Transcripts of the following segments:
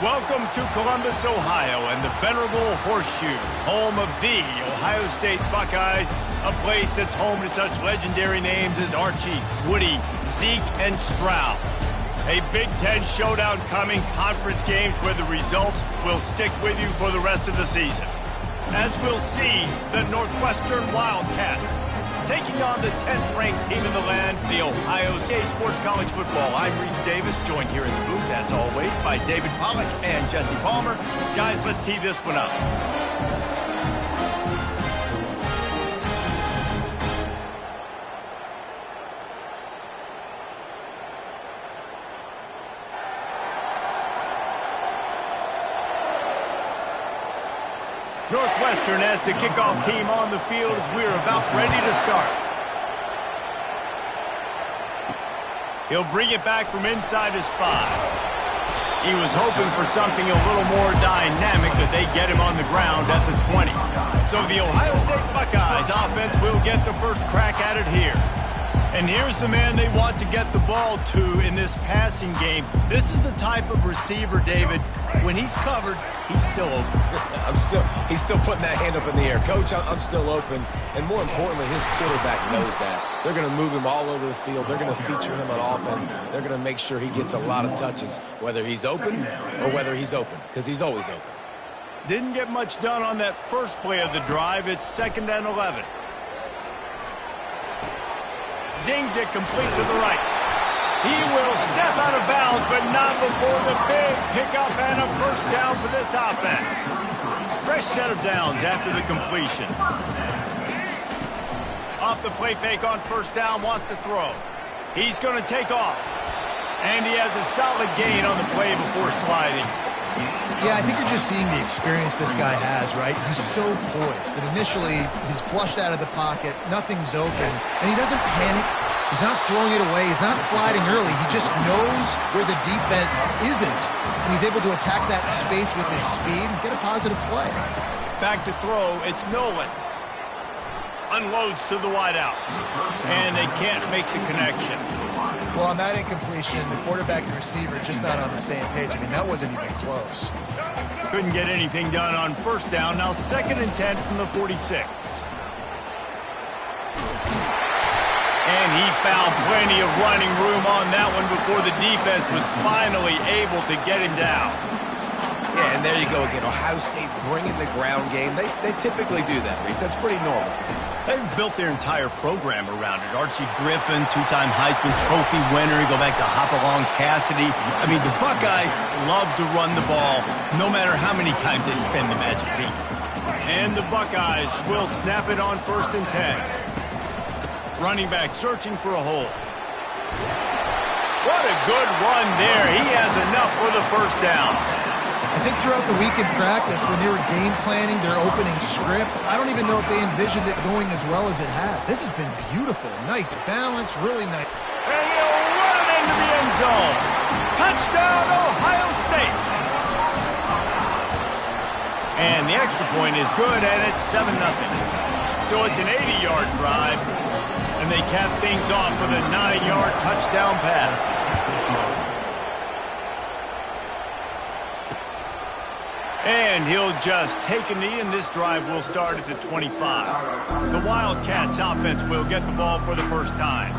Welcome to Columbus, Ohio, and the venerable Horseshoe, home of the Ohio State Buckeyes, a place that's home to such legendary names as Archie, Woody, Zeke, and Stroud. A Big Ten showdown coming, conference games where the results will stick with you for the rest of the season. As we'll see, the Northwestern Wildcats taking on the 10th-ranked team in the land, the Ohio State Sports College Football. I'm Reese Davis, joined here in the booth, as always, by David Pollack and Jesse Palmer. Guys, let's tee this one up. Northwestern has the kickoff team on the field as we're about ready to start. He'll bring it back from inside his 5. He was hoping for something a little more dynamic, but they get him on the ground at the 20. So the Ohio State Buckeyes offense will get the first crack at it here. And here's the man they want to get the ball to in this passing game. This is the type of receiver, David, when he's covered, he's still open. He's still putting that hand up in the air. Coach, I'm still open. And more importantly, his quarterback knows that. They're going to move him all over the field. They're going to feature him on offense. They're going to make sure he gets a lot of touches, whether he's open or whether he's open, because he's always open. Didn't get much done on that first play of the drive. It's 2nd and 11. Zings it complete to the right. He will step out of bounds, but not before the big pickup and a first down for this offense. Fresh set of downs after the completion. Off the play fake on first down, wants to throw. He's going to take off. And he has a solid gain on the play before sliding. Yeah, I think you're just seeing the experience this guy has, right? He's so poised that initially he's flushed out of the pocket, nothing's open, and he doesn't panic. He's not throwing it away. He's not sliding early. He just knows where the defense isn't, and he's able to attack that space with his speed and get a positive play. Back to throw, it's Nolan. Unloads to the wideout, and they can't make the connection. Well, on that incompletion, the quarterback and receiver just not on the same page. I mean, that wasn't even close. Couldn't get anything done on first down. Now 2nd and 10 from the 46. And he found plenty of running room on that one before the defense was finally able to get him down. Yeah, and there you go again. Ohio State bringing the ground game. They typically do that, Reese. That's pretty normal for them. They've built their entire program around it. Archie Griffin, 2-time Heisman Trophy winner. You go back to Hopalong Cassidy. I mean, the Buckeyes love to run the ball, no matter how many times they spin the magic beat. And the Buckeyes will snap it on 1st and 10. Running back searching for a hole. What a good run there. He has enough for the first down. I think throughout the week in practice, when they were game planning their opening script, I don't even know if they envisioned it going as well as it has. This has been beautiful. Nice balance, really nice. And he'll run it into the end zone. Touchdown, Ohio State. And the extra point is good, and it's 7-0. So it's an 80-yard drive, and they cap things off with a 9-yard touchdown pass. And he'll just take a knee, and this drive will start at the 25. The Wildcats offense will get the ball for the first time.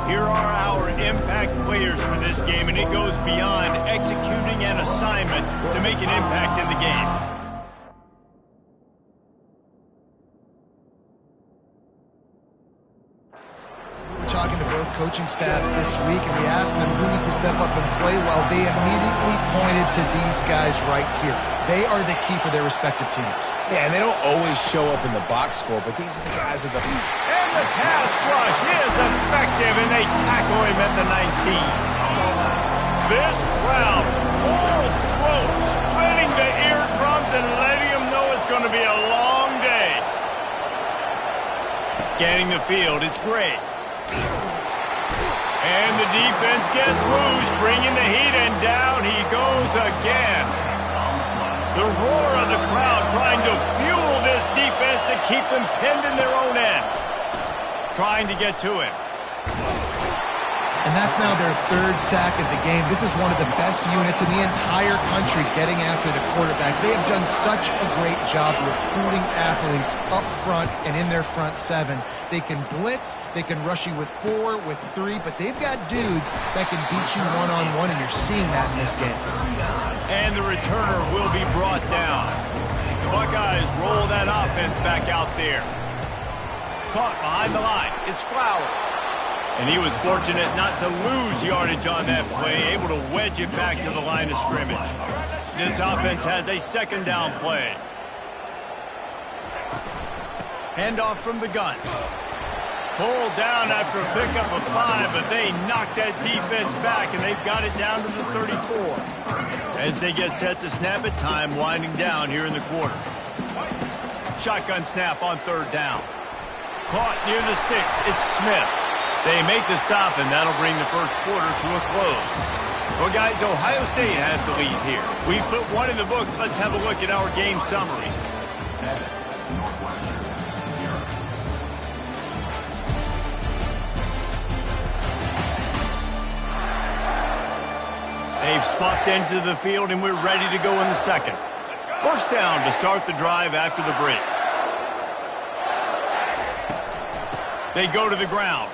Here are our impact players for this game, and it goes beyond executing an assignment to make an impact in the game. Talking to both coaching staffs this week, and we asked them who needs to step up and play well. They immediately pointed to these guys right here. They are the key for their respective teams. Yeah, and they don't always show up in the box score, but these are the guys at the... And the pass rush is effective, and they tackle him at the 19. This crowd, full throat, splitting the eardrums and letting them know it's going to be a long day. Scanning the field, it's great. And the defense gets loose, bringing the heat, and down he goes again. The roar of the crowd trying to fuel this defense to keep them pinned in their own end. Trying to get to him. And that's now their third sack of the game. This is one of the best units in the entire country getting after the quarterback. They have done such a great job recruiting athletes up front and in their front seven. They can blitz, they can rush you with 4, with 3, but they've got dudes that can beat you one-on-one, and you're seeing that in this game. And the returner will be brought down. The Buckeyes roll that offense back out there. Caught behind the line. It's Flowers. And he was fortunate not to lose yardage on that play, able to wedge it back to the line of scrimmage. This offense has a second down play. Handoff from the gun. Pulled down after a pickup of 5, but they knocked that defense back, and they've got it down to the 34. As they get set to snap it, time winding down here in the quarter. Shotgun snap on third down. Caught near the sticks. It's Smith. They make the stop, and that'll bring the first quarter to a close. Well, guys, Ohio State has the lead here. We've put one in the books. Let's have a look at our game summary. They've swapped into the field, and we're ready to go in the second. First down to start the drive after the break. They go to the ground.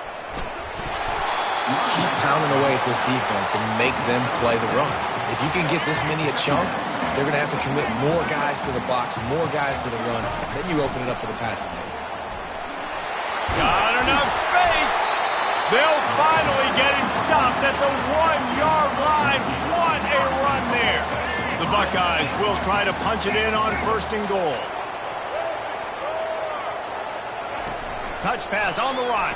Keep pounding away at this defense and make them play the run. If you can get this many a chunk, they're going to have to commit more guys to the box, more guys to the run. Then you open it up for the passing game. Got enough space. They'll finally get him stopped at the 1-yard line. What a run there. The Buckeyes will try to punch it in on first and goal. Touch pass on the run.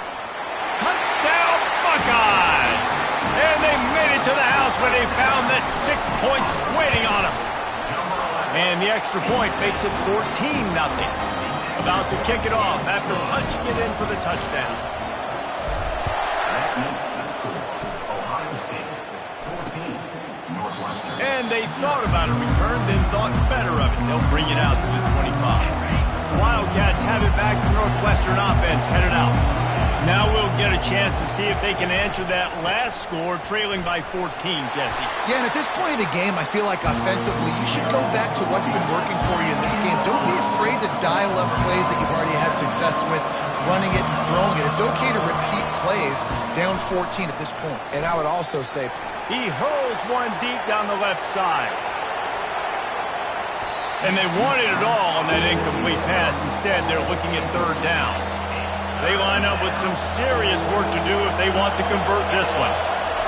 Touchdown, Buckeyes! And they made it to the house where they found that 6 points waiting on them. And the extra point makes it 14-0. About to kick it off after punching it in for the touchdown. And they thought about a return, then thought better of it. They'll bring it out to the 25. Wildcats have it back. The Northwestern offense headed out. Now we'll get a chance to see if they can answer that last score, trailing by 14, Jesse. Yeah, and at this point of the game, I feel like offensively, you should go back to what's been working for you in this game. Don't be afraid to dial up plays that you've already had success with, running it and throwing it. It's okay to repeat plays down 14 at this point. And I would also say, he hurls one deep down the left side. And they wanted it all on that incomplete pass. Instead, they're looking at third down. They line up with some serious work to do if they want to convert this one.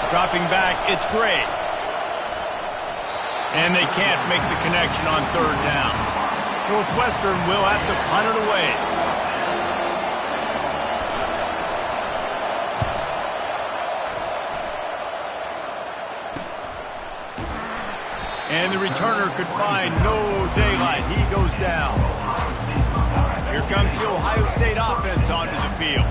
Dropping back, it's Gray. And they can't make the connection on third down. Northwestern will have to punt it away. And the returner could find no daylight. He goes down. Here comes the Ohio State offense onto the field.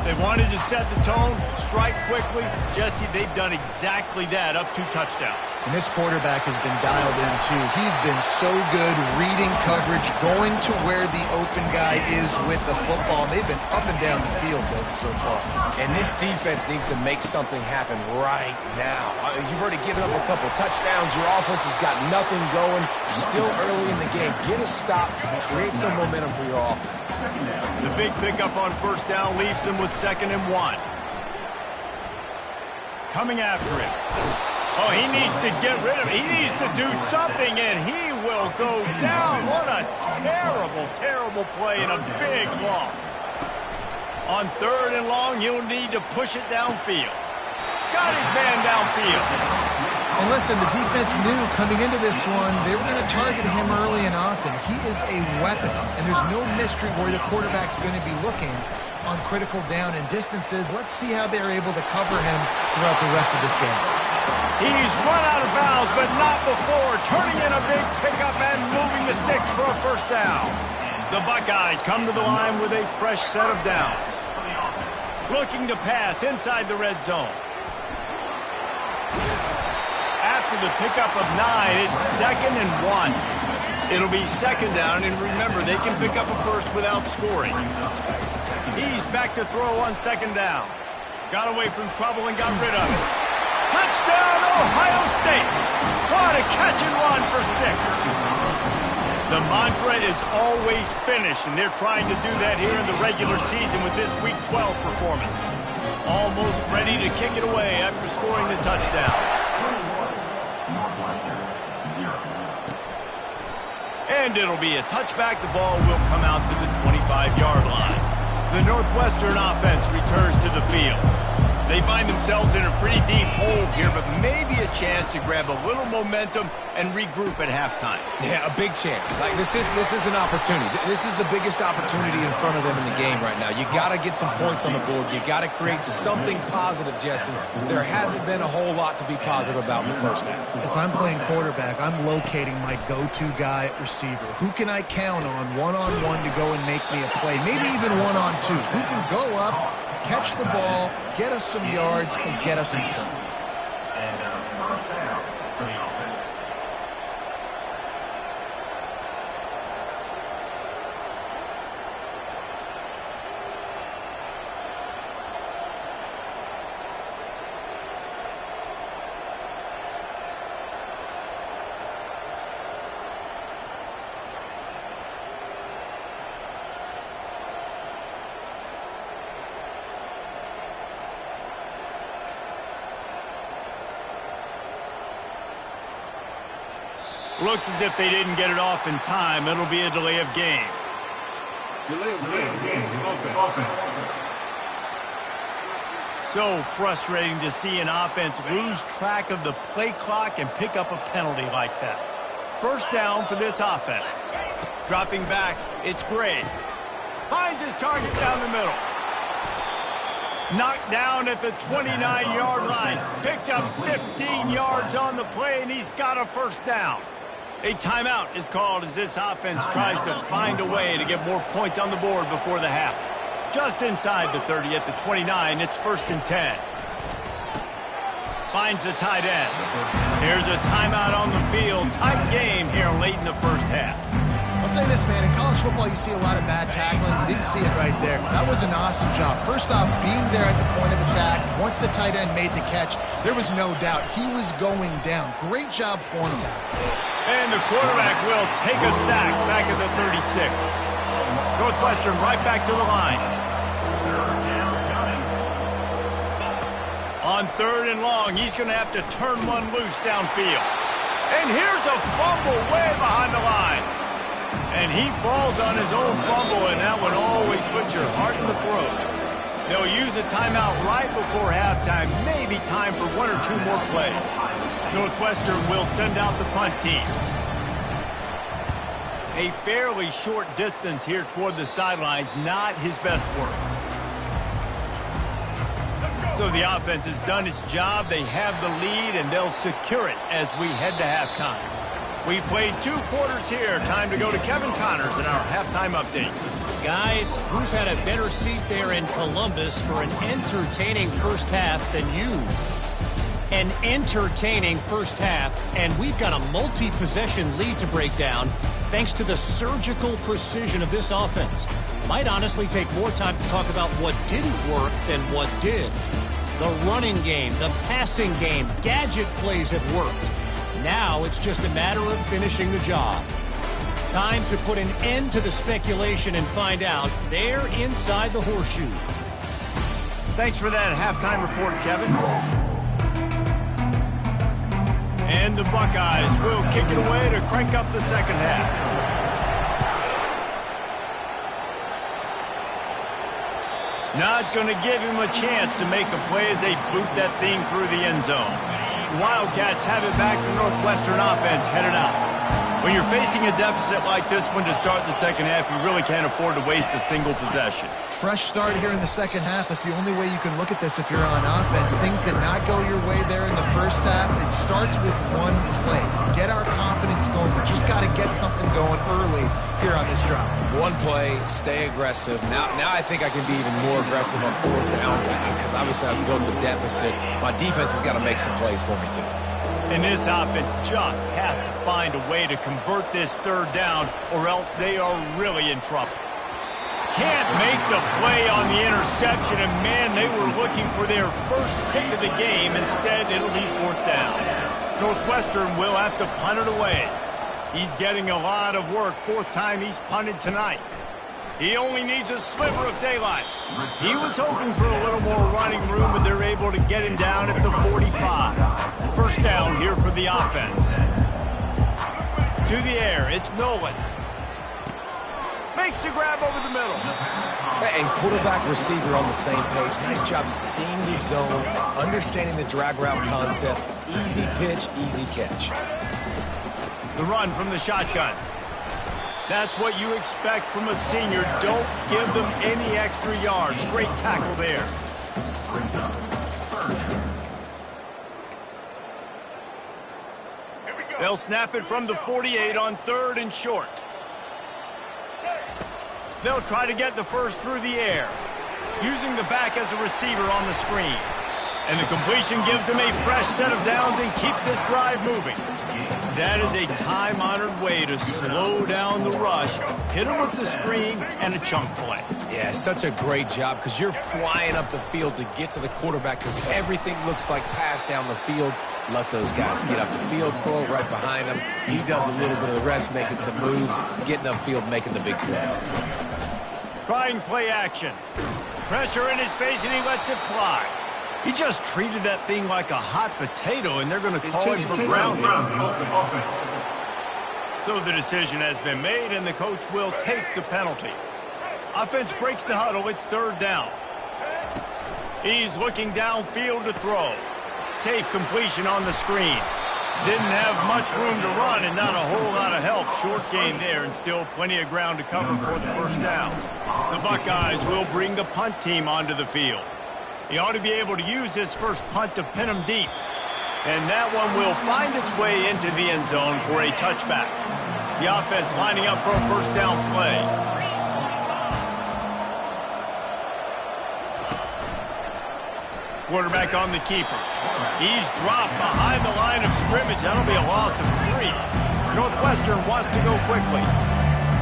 They wanted to set the tone, strike quickly. Jesse, they've done exactly that, up 2 touchdowns. And this quarterback has been dialed in, too. He's been so good reading coverage, going to where the open guy is with the football. They've been up and down the field, David, so far. and this defense needs to make something happen right now. You've already given up a couple touchdowns. Your offense has got nothing going. Still early in the game. Get a stop. Create some momentum for your offense. The big pickup on first down leaves them with 2nd and 1. Coming after him. Oh, he needs to get rid of it. He needs to do something, and he will go down. What a terrible, terrible play and a big loss. On 3rd and long, he'll need to push it downfield. Got his man downfield. And listen, the defense knew coming into this one, they were going to target him early and often. He is a weapon, and there's no mystery where the quarterback's going to be looking on critical down and distances. Let's see how they're able to cover him throughout the rest of this game. He's run out of bounds, but not before. Turning in a big pickup and moving the sticks for a first down. The Buckeyes come to the line with a fresh set of downs. Looking to pass inside the red zone. After the pickup of 9, it's 2nd and 1. It'll be 2nd down, and remember, they can pick up a first without scoring. He's back to throw on 2nd down. Got away from trouble and got rid of it. Touchdown, Ohio State. What a catch and run for 6. The mantra is always finish, and they're trying to do that here in the regular season with this Week 12 performance. Almost ready to kick it away after scoring the touchdown. And it'll be a touchback. The ball will come out to the 25-yard line. The Northwestern offense returns to the field. They find themselves in a pretty deep hole here, but maybe a chance to grab a little momentum and regroup at halftime. Yeah, a big chance. Like this is an opportunity. This is the biggest opportunity in front of them in the game right now. You got to get some points on the board. You got to create something positive, Jesse. There hasn't been a whole lot to be positive about in the first half. If I'm playing quarterback, I'm locating my go-to guy at receiver. Who can I count on one-on-one to go and make me a play? Maybe even one-on-two. Who can go up, catch the ball, get us some yards, and get us some points. First down for the offense. Looks as if they didn't get it off in time. It'll be a delay of game. Delay of game. Offense. So frustrating to see an offense lose track of the play clock and pick up a penalty like that. First down for this offense. Dropping back, it's Gray. Finds his target down the middle. Knocked down at the 29-yard line. Picked up 15 yards on the play, and he's got a first down. A timeout is called as this offense tries to find a way to get more points on the board before the half. Just inside the 30 at the 29, it's 1st and 10. Finds the tight end. Here's a timeout on the field. Tight game here late in the first half. I'll say this, man. In college football, you see a lot of bad tackling. You didn't see it right there. That was an awesome job. First off, being there at the point of attack. Once the tight end made the catch, there was no doubt he was going down. Great job form tackle. And the quarterback will take a sack back at the 36. Northwestern right back to the line. On 3rd and long, he's going to have to turn one loose downfield. And here's a fumble way behind the line. And he falls on his own fumble, and that one always puts your heart in the throat. They'll use a timeout right before halftime, maybe time for 1 or 2 more plays. Northwestern will send out the punt team. A fairly short distance here toward the sidelines, not his best work. So the offense has done its job. They have the lead, and they'll secure it as we head to halftime. We've played 2 quarters here. Time to go to Kevin Connors in our halftime update. Guys, who's had a better seat there in Columbus for an entertaining first half than you? An entertaining first half, and we've got a multi-possession lead to break down thanks to the surgical precision of this offense. Might honestly take more time to talk about what didn't work than what did. The running game, the passing game, gadget plays have worked. Now it's just a matter of finishing the job. Time to put an end to the speculation and find out they're inside the horseshoe. Thanks for that halftime report, Kevin. And the Buckeyes will kick it away to crank up the second half. Not going to give him a chance to make a play as they boot that thing through the end zone. Wildcats have it back. The Northwestern offense headed out. When you're facing a deficit like this one to start the second half, you really can't afford to waste a single possession. Fresh start here in the second half. That's the only way you can look at this if you're on offense. Things did not go your way there in the first half. It starts with one play. To get our confidence going, we just got to get something going early here on this drive. One play, stay aggressive. Now I think I can be even more aggressive on 4th downs because obviously I've built a deficit. My defense has got to make some plays for me too. And this offense just has to find a way to convert this 3rd down, or else they are really in trouble. can't make the play on the interception, and man, they were looking for their first pick of the game. Instead, it'll be 4th down. Northwestern will have to punt it away. He's getting a lot of work. 4th time he's punted tonight. He only needs a sliver of daylight. He was hoping for a little more running room, but they're able to get him down at the 45. First down here for the offense. To the air, it's Nolan. Makes the grab over the middle. And quarterback receiver on the same page. Nice job seeing the zone, understanding the drag route concept. Easy pitch, easy catch. The run from the shotgun. That's what you expect from a senior. Don't give them any extra yards. Great tackle there. They'll snap it from the 48 on 3rd and short. They'll try to get the first through the air, using the back as a receiver on the screen. And the completion gives them a fresh set of downs and keeps this drive moving. That is a time-honored way to slow down the rush, hit them with the screen, and a chunk play. Yeah, such a great job because you're flying up the field to get to the quarterback because everything looks like pass down the field. Let those guys get up the field, throw it right behind him. He does a little bit of the rest, making some moves, getting upfield, making the big play. Trying play action. Pressure in his face, and he lets it fly. He just treated that thing like a hot potato, and they're going to call him for grounding. So the decision has been made, and the coach will take the penalty. Offense breaks the huddle. It's 3rd down. He's looking downfield to throw. Safe completion on the screen. Didn't have much room to run and not a whole lot of help. Short gain there and still plenty of ground to cover for the first down. The Buckeyes will bring the punt team onto the field. He ought to be able to use his first punt to pin him deep. And that one will find its way into the end zone for a touchback. The offense lining up for a first down play. Quarterback on the keeper. He's dropped behind the line of scrimmage. That'll be a loss of 3. Northwestern wants to go quickly.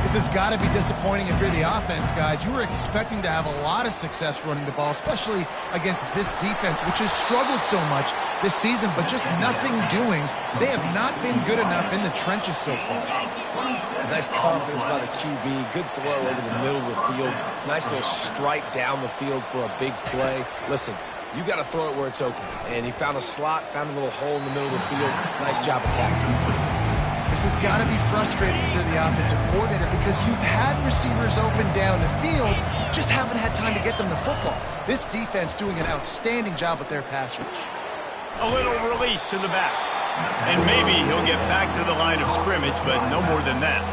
This has got to be disappointing if you're the offense, guys. You were expecting to have a lot of success running the ball, especially against this defense, which has struggled so much this season, but just nothing doing. They have not been good enough in the trenches so far. Nice confidence by the QB. Good throw over the middle of the field. Nice little strike down the field for a big play. Listen, you got to throw it where it's open. And he found a slot, found a little hole in the middle of the field. Nice job attacking. This has got to be frustrating for the offensive coordinator because you've had receivers open down the field, just haven't had time to get them the football. This defense doing an outstanding job with their pass rush. A little release to the back. And maybe he'll get back to the line of scrimmage, but no more than that.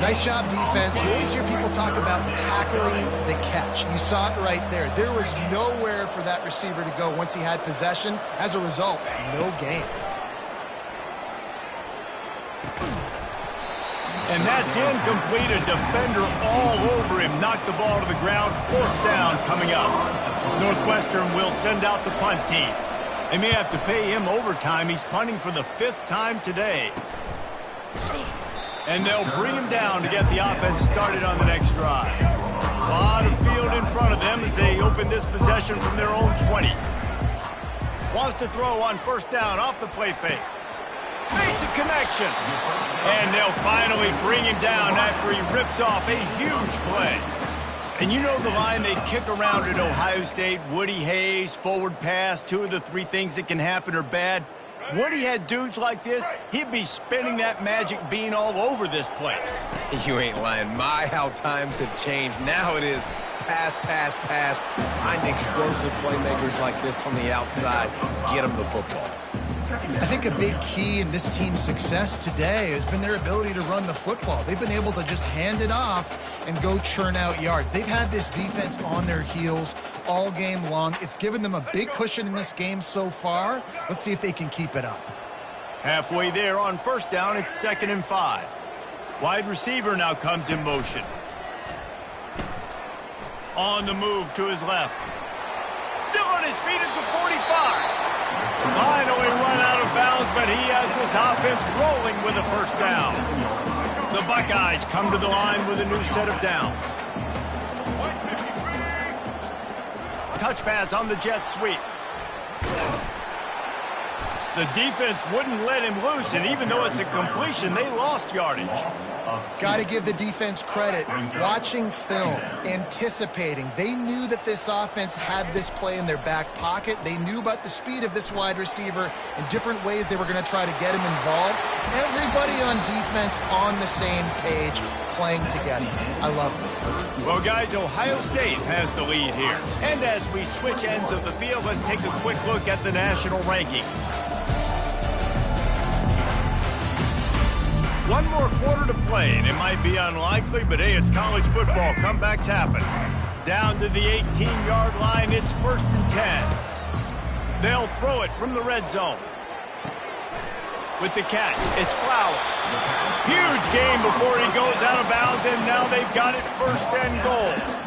Nice job, defense. You always hear people talk about tackling the catch. You saw it right there. There was nowhere for that receiver to go once he had possession. As a result, no gain. And that's incomplete. A defender all over him. Knocked the ball to the ground. 4th down coming up. Northwestern will send out the punt team. They may have to pay him overtime. He's punting for the 5th time today. And they'll bring him down to get the offense started on the next drive. A lot of field in front of them as they open this possession from their own 20. Wants to throw on 1st down off the play fake. Makes a connection. And they'll finally bring him down after he rips off a huge play. And you know the line they kick around at Ohio State, Woody Hayes, forward pass, 2 of the 3 things that can happen are bad. Woody had dudes like this, he'd be spinning that magic bean all over this place. You ain't lying. My, how times have changed. Now it is pass, pass, pass. Find explosive playmakers like this on the outside. Get them the football. I think a big key in this team's success today has been their ability to run the football. They've been able to just hand it off and go churn out yards. They've had this defense on their heels all game long. It's given them a big cushion in this game so far. Let's see if they can keep it up. Halfway there on 1st down, it's 2nd and 5. Wide receiver now comes in motion. On the move to his left. Still on his feet at the 45. Finally run out of bounds, but he has this offense rolling with a 1st down. The Buckeyes come to the line with a new set of downs. touch pass on the jet sweep. The defense wouldn't let him loose, and even though it's a completion, they lost yardage. Got to give the defense credit. Watching film, anticipating. They knew that this offense had this play in their back pocket. They knew about the speed of this wide receiver and different ways they were going to try to get him involved. Everybody on defense on the same page, playing together. I love it. Well, guys, Ohio State has the lead here. And as we switch ends of the field, let's take a quick look at the national rankings. One more quarter to play, and it might be unlikely, but hey, it's college football. Comebacks happen. Down to the 18-yard line, it's 1st and 10. They'll throw it from the red zone. With the catch, it's Flowers. Huge game before he goes out of bounds, and now they've got it 1st and goal.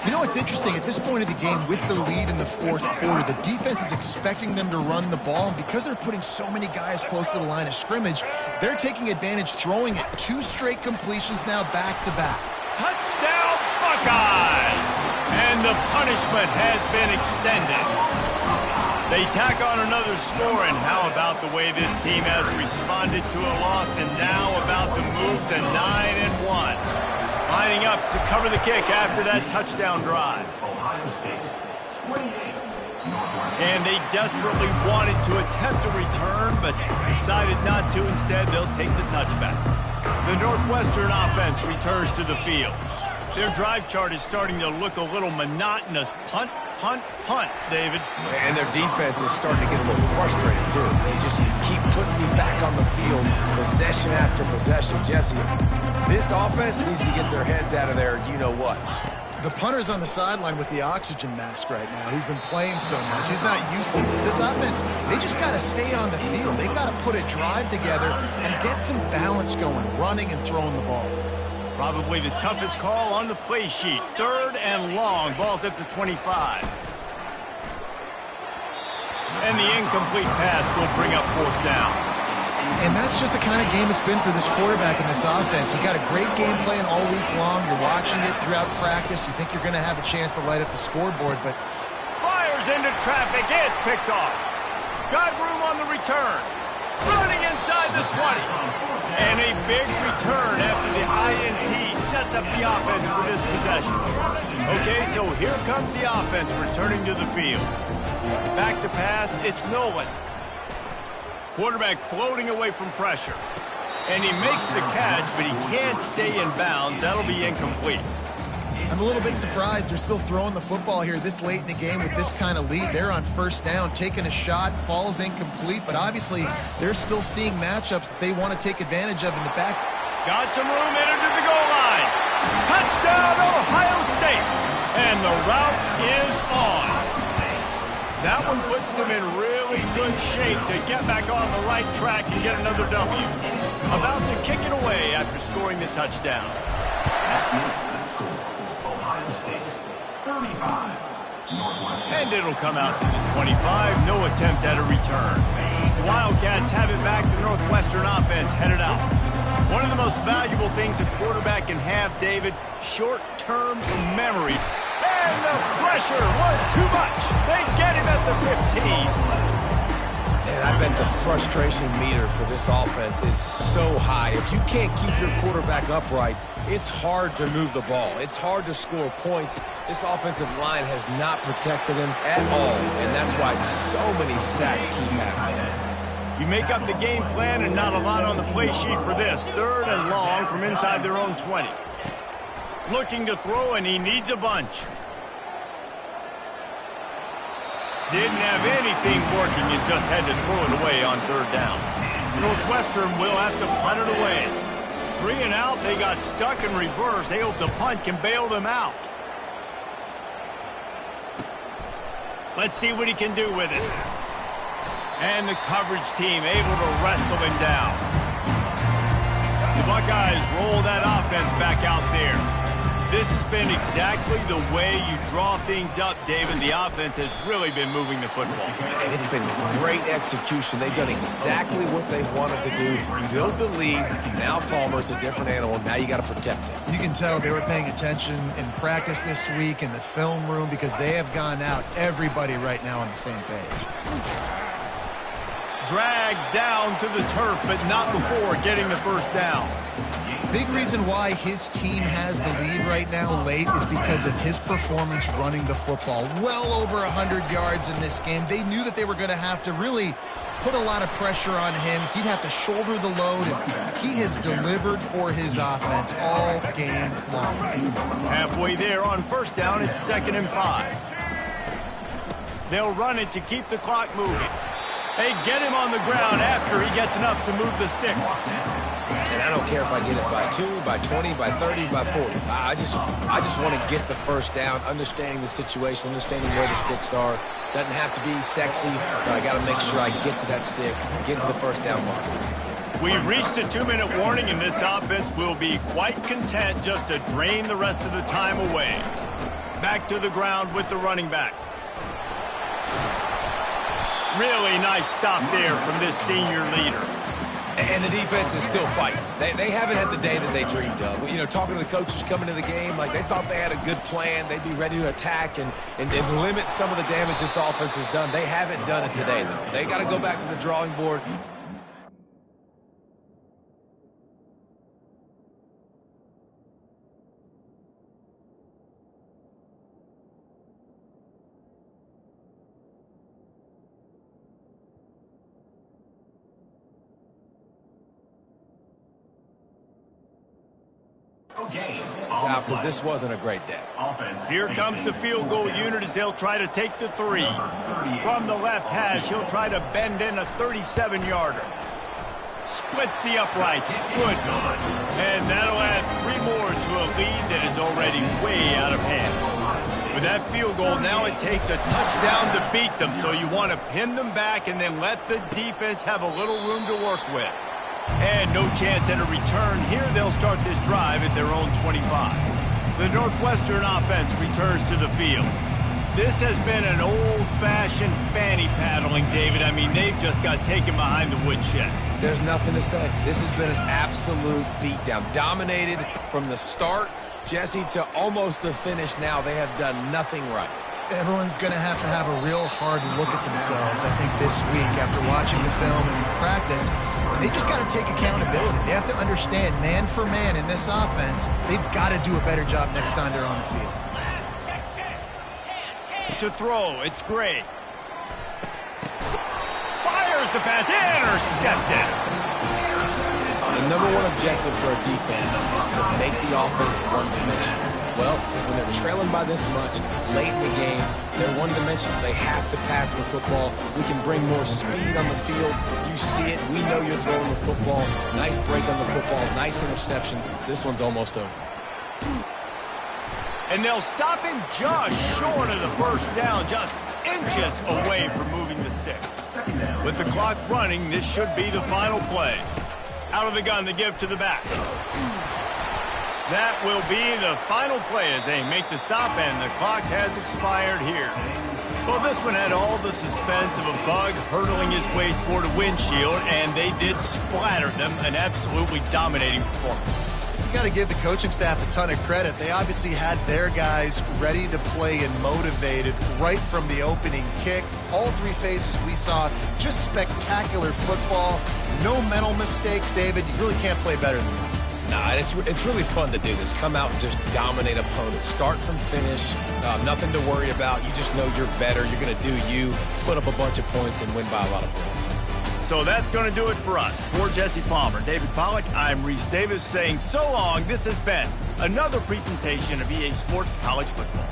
You know what's interesting? At this point of the game, with the lead in the 4th quarter, the defense is expecting them to run the ball, and because they're putting so many guys close to the line of scrimmage, they're taking advantage, throwing it 2 straight completions now back-to-back. Touchdown, Buckeyes! And the punishment has been extended. They tack on another score, and how about the way this team has responded to a loss and now about to move to 9-1. Lining up to cover the kick after that touchdown drive. And they desperately wanted to attempt a return, but decided not to. Instead, they'll take the touchback. The Northwestern offense returns to the field. Their drive chart is starting to look a little monotonous. Punt, punt, punt, David. And their defense is starting to get a little frustrated, too. They just keep putting me back on the field, possession after possession. Jesse, this offense needs to get their heads out of their you-know-whats. The punter's on the sideline with the oxygen mask right now. He's been playing so much. He's not used to this. This offense, they just got to stay on the field. They've got to put a drive together and get some balance going, running and throwing the ball. Probably the toughest call on the play sheet. 3rd and long. Ball's at the 25. And the incomplete pass will bring up 4th down. And that's just the kind of game it's been for this quarterback in this offense. You got a great game plan all week long. You're watching it throughout practice. You think you're going to have a chance to light up the scoreboard, but... Fires into traffic. It's picked off. Got room on the return. Running inside the 20. And a big return after the INT sets up the offense for this possession. Okay, so here comes the offense returning to the field. Back to pass, it's Nolan. Quarterback floating away from pressure. And he makes the catch, but he can't stay in bounds. That'll be incomplete. I'm a little bit surprised they're still throwing the football here this late in the game with this kind of lead. They're on 1st down, taking a shot, falls incomplete, but obviously they're still seeing matchups that they want to take advantage of in the back. Got some room, entered to the goal line. Touchdown, Ohio State. And the route is on. That one puts them in really good shape to get back on the right track and get another W. About to kick it away after scoring the touchdown. That makes the score. Ohio State 35. And it'll come out to the 25. No attempt at a return. The Wildcats have it back. The Northwestern offense headed out. One of the most valuable things a quarterback can have, David, short-term memory. And the pressure was too much. They get him at the 15. And I bet the frustration meter for this offense is so high. If you can't keep your quarterback upright, it's hard to move the ball. It's hard to score points. This offensive line has not protected him at all, and that's why so many sacks keep happening. You make up the game plan and not a lot on the play sheet for this. 3rd and long from inside their own 20. Looking to throw, and he needs a bunch. Didn't have anything working and just had to throw it away on 3rd down. Northwestern will have to punt it away. 3 and out, they got stuck in reverse. They hope the punt can bail them out. Let's see what he can do with it. And the coverage team able to wrestle him down. The Buckeyes roll that offense back out there. This has been exactly the way you draw things up, David. The offense has really been moving the football. And it's been great execution. They've done exactly what they've wanted to do. Build the lead. Now Palmer's a different animal. Now you got to protect it. You can tell they were paying attention in practice this week in the film room because they have gone out, everybody right now on the same page. Dragged down to the turf, but not before getting the first down. Big reason why his team has the lead right now late is because of his performance running the football. Well over 100 yards in this game. They knew that they were going to have to really put a lot of pressure on him. He'd have to shoulder the load, and he has delivered for his offense all game long. Halfway there on first down, it's 2nd and 5. They'll run it to keep the clock moving. They get him on the ground after he gets enough to move the sticks. And I don't care if I get it by 2, by 20, by 30, by 40. I just want to get the first down, understanding the situation, understanding where the sticks are. Doesn't have to be sexy, but I got to make sure I get to that stick, get to the first down mark. We've reached a 2-minute warning, and this offense will be quite content just to drain the rest of the time away. Back to the ground with the running back. Really nice stop there from this senior leader. And the defense is still fighting. They haven't had the day that they dreamed of. You know, talking to the coaches coming to the game, like they thought they had a good plan. They'd be ready to attack and limit some of the damage this offense has done. They haven't done it today, though. They got to go back to the drawing board. Out because this wasn't a great day. Here comes the field goal unit as they'll try to take the 3. From the left hash, he'll try to bend in a 37-yarder. Splits the uprights. Good. And that'll add 3 more to a lead that is already way out of hand. With that field goal, now it takes a touchdown to beat them, so you want to pin them back and then let the defense have a little room to work with. And no chance at a return. Here they'll start this drive at their own 25. The Northwestern offense returns to the field. This has been an old-fashioned fanny paddling, David. I mean, they've just got taken behind the woodshed. There's nothing to say. This has been an absolute beatdown. Dominated from the start, Jesse, to almost the finish now. They have done nothing right. Everyone's going to have a real hard look at themselves, I think, this week after watching the film and practice. They just got to take accountability. They have to understand, man for man in this offense, they've got to do a better job next time they're on the field. To throw, it's Gray. Fires the pass, intercepted. The number one objective for a defense is to make the offense one-dimensional. Well, when they're trailing by this much, late in the game, they're one-dimensional. They have to pass the football. We can bring more speed on the field. You see it. We know you're throwing the football. Nice break on the football. Nice interception. This one's almost over. And they'll stop him just short of the first down, just inches away from moving the sticks. With the clock running, this should be the final play. Out of the gun to give to the back. That will be the final play as they make the stop, and the clock has expired here. Well, this one had all the suspense of a bug hurtling his way toward a windshield, and they did splatter them. An absolutely dominating performance. You got to give the coaching staff a ton of credit. They obviously had their guys ready to play and motivated right from the opening kick. All 3 phases we saw, just spectacular football. No mental mistakes, David. You really can't play better than that. Nah, it's really fun to do this. Come out and just dominate opponents. Start from finish. Nothing to worry about. You just know you're better. You're going to do you, put up a bunch of points, and win by a lot of points. So that's going to do it for us. For Jesse Palmer, David Pollack, I'm Reese Davis saying so long. This has been another presentation of EA Sports College Football.